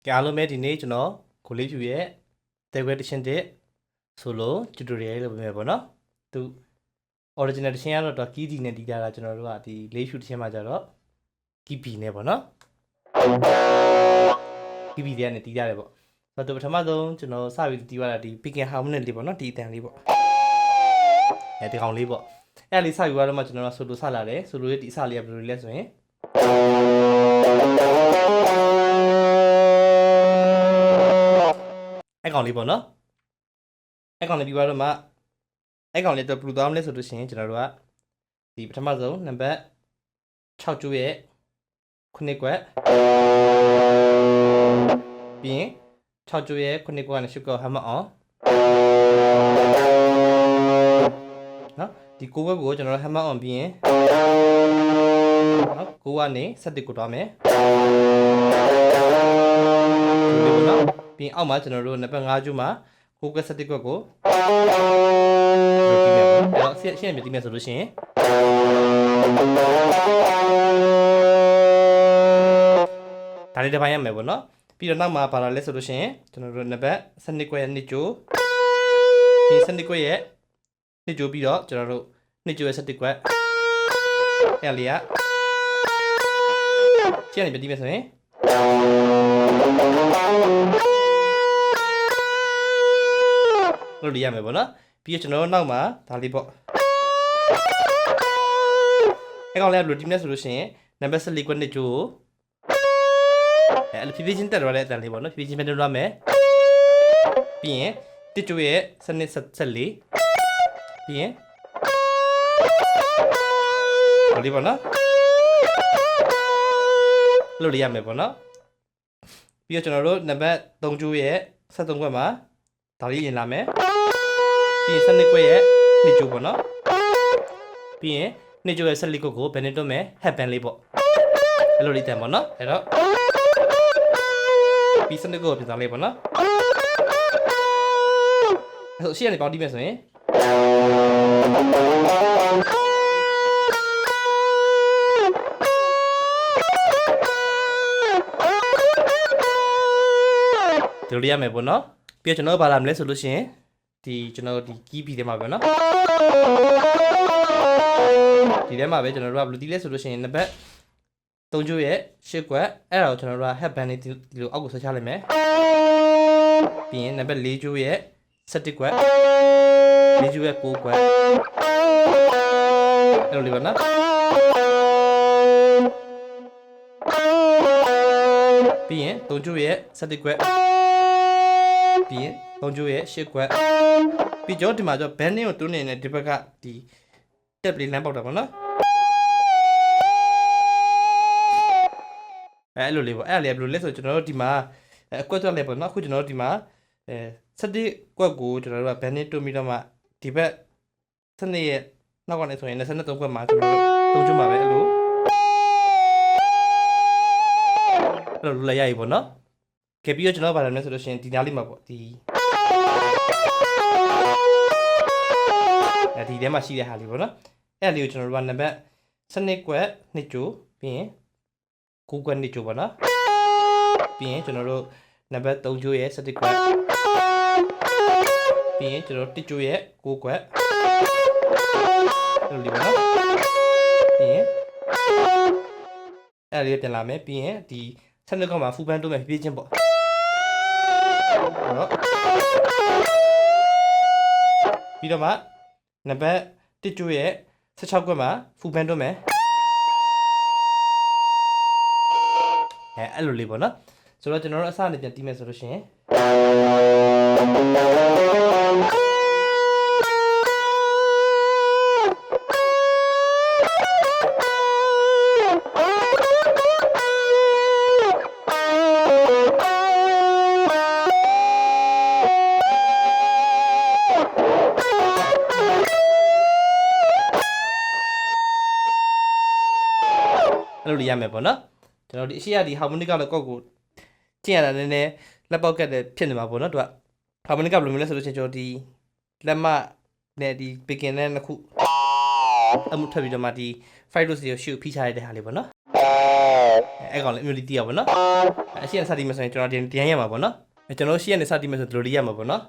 ကဲအားလုံးပဲဒီနေ့ကျွန်တော်ကိုလေးဖြူရဲ့ Edition 1 solo tutorial လုပ်ပေးမယ်ပေါ့နော်သူ original edition ကတော့ key D နဲ့တီးတာကကျွန်တော်တို့ကဒီ Lay Phyu တစ်ချက်မှာကြတော့ key B နဲ့ပေါ့နော် key B နဲ့တီးရတယ်ပေါ့ဆိုတော့ပထမဆုံးကျွန်တော်စပြီးတီးရတာဒီ picking harmonic လေးပေါ့နော်ဒီအတန်လေးပေါ့ဒီကောင်လေးပေါ့အဲ့လေးစပြီးတော့မှကျွန်တော်က solo စလာတယ် solo ရဲ့ဒီအစလေးကဘယ်လိုလဲဆိုရင်အဲ့ကောင်လေးပေါ့နော်အဲ့ကောင်လေးပြီးတော့မှအဲ့ကောင်လေးတော့ဘယ်လိုသွားမလဲဆိုလို့ရှိရင်ကျွန်တော်တို့ကဒီပထမဆုံးနံပါတ်6ကျိုးရဲ့9ကွက်ပြီးရင်6ကျိုးရဲ့9ကွက်နဲ့10ကွက်ဟမ်မအောင်နော်ဒီ9ကွက်ကိုကျွန်တော်တို့ဟမ်မအောင်ပြီးရင်နော်9ကနေ7ကိုတွားမယ်ဒီလိုနော်ပြီးအောက်မှာကျွန်တော်တို့နံပါတ်5ကျိုးမှာ9ကွက်7ကွက်ကိုဒီလိုတီးမယ်ပေါ့နော်အဲ့တော့ရှင်းပြတီးမယ်ဆိုလို့ရှိရင်ဒါလေးတစ်ပိုင်းရမယ်ပေါ့နော်ပြီးတော့နောက်မှာပါလာလဲဆိုလို့ရှိရင်ကျွန်တော်တို့နံပါတ်7ကွက်ရဲ့2ကျိုးဒီ7ကွက်ရဲ့2ကျိုးပြီးတော့ကျွန်တော်တို့2ကျိုးရဲ့7ကွက်အဲ့လေးကရှင်းနေပြတီးမယ်ဆိုရင်လို့ရရမယ်ပေါ့နော်ပြီးတော့ကျွန်တော်တို့နောက်မှာဒါလေးပေါ့အဲ့ကောင်လေးကဘယ်လိုတီးမလဲဆိုလို့ရှိရင်နံပါတ်14ကွက်2ကျိုးအဲ့လိုဖြည်းဖြည်းချင်းတက်သွားတဲ့အတန်လေးပေါ့နော်ဖြည်းဖြည်းချင်းတက်သွားမယ်ပြီးရင်1ကျိုးရဲ့14ပြီးရင်ဒါလေးပေါ့နော်လို့ရရမယ်ပေါ့နော်ပြီးတော့ကျွန်တော်တို့နံပါတ်3ကျိုးရဲ့73ကွက်မှာဒါလေးရင်လာမယ်ပြီးရင်12ကွက်ရဲ့2ကျိုးပေါ့နော်ပြီးရင်2ကျိုးရဲ့14ကွက်ကိုဘယ်နဲ့တွန်းမယ် headband လေးပေါ့အဲ့လိုလေးတန်ပေါ့နော်အဲ့တော့ပြီး12ကွက်ကိုပြန်စားလေးပေါ့နော်အဲ့ဆိုရှေ့ကနေပေါင်းတီးမယ်ဆိုရင်ဒီလိုရမယ်ပေါ့နော်ပြီးတော့ကျွန်တော်ဘာလာမလဲဆိုလို့ရှိရင်ဒီကျွန်တော်ဒီ key B ထဲမှာပဲเนาะဒီထဲမှာပဲကျွန်တော်တို့ကဘယ်လိုတီးလဲဆိုလို့ရှိရင်နံပါတ်3ကျိုးရဲ့10ကွက်အဲ့ဒါကိုကျွန်တော်တို့က headband လေးဒီလိုအောက်ကိုဆွဲချလိုက်မယ်ပြီးရင်နံပါတ်4ကျိုးရဲ့17ကွက်4ကျိုးရဲ့9ကွက်အဲ့လိုလေးပါနော်ပြီးရင်3ကျိုးရဲ့17ကွက်ပြီးရင်3ကျိုးရဲ့10ကွက်ပြီးတော့ဒီမှာကျတော့ band ကိုတွန်းနေတဲ့ဒီဘက်ကဒီတက်ပလေးလမ်းပေါက်တာပေါ့နော်အဲ့လိုလေးပေါ့အဲ့လေးဘယ်လိုလဲဆိုကျွန်တော်တို့ဒီမှာအကွက်တွက်လဲပေါ့နော်အခုကျွန်တော်တို့ဒီမှာ17ကွက်ကိုကျွန်တော်တို့က band တွန်းပြီးတော့မှဒီဘက်7ရဲ့နောက်ကနေဆိုရင်23ကွက်မှာကျွန်တော်တို့3ကျိုးမှာပဲအဲ့လိုလိုက်ရပြီပေါ့နော်ကဲပြီးတော့ကျွန်တော်ဗာလာမယ်ဆိုလို့ရှိရင်ဒီနားလေးမှာပေါ့ဒီဒီထဲမှာရှိတဲ့ဟာလေးပေါ့နော်အဲ့လေးကိုကျွန်တော်တို့ကနံပါတ်7ကွက်2ကျိုးပြီးရင်9ကွက်2ကျိုးပေါ့နော်ပြီးရင်ကျွန်တော်တို့နံပါတ်3ကျိုးရဲ့17ကွက်ပြီးရင်ကျွန်တော်တို့1ကျိုးရဲ့9ကွက်အဲ့လိုလေးပေါ့နော်ပြီးရင်အဲ့လေးပြန်လာမယ်ပြီးရင်ဒီ7ကွက်မှာဖူပန်းတိုးမယ်ပြေးချင်းပေါ့နော်ပြီးတော့မှနံပါတ်1ကျိုးရဲ့16ကွက်မှာဖူပန်းတွန်းမယ်အဲ့လိုလေးပေါ့နော်ဆိုတော့ကျွန်တော်တို့အစအနေပြန်တီးမယ်ဆိုလို့ရှိရင်အဲ့လိုလေးရမယ်ပေါ့နော်ကျွန်တော်ဒီအရှိရဒီ harmonic ကလည်းကောက်ကိုကျင့်ရတာနည်းနည်းလက်ပေါက်ကက်တဲ့ဖြစ်နေမှာပေါ့နော်သူက harmonic ကဘယ်လိုမျိုးလဲဆိုလို့ချင်းကျွန်တော်ဒီလက်မနဲ့ဒီ picking နဲ့နှစ်ခုအမှုထပ်ပြီးတော့မှဒီ 5 လို့စီကိုရှုပ်ဖိချရတဲ့ဟာလေးပေါ့နော် အဲ့ကောင်လည်းအမျိုးလေးတီးရပါတော့အရှိရစတီးမယ်ဆိုရင်ကျွန်တော်ဒီရမှာပေါ့နော်ကျွန်တော်ရှိရနေစတီးမယ်ဆိုဒီလိုလေးရမှာပေါ့နော်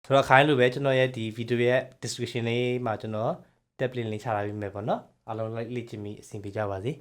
ဆိုတော့ခိုင်းလို့ပဲကျွန်တော်ရဲ့ဒီဗီဒီယိုရဲ့ description လေးမှာကျွန်တော် template လေးချထားပေးမယ်ပေါ့နော်အားလုံး like လေးချင်ပြီးအဆင်ပြေကြပါစေ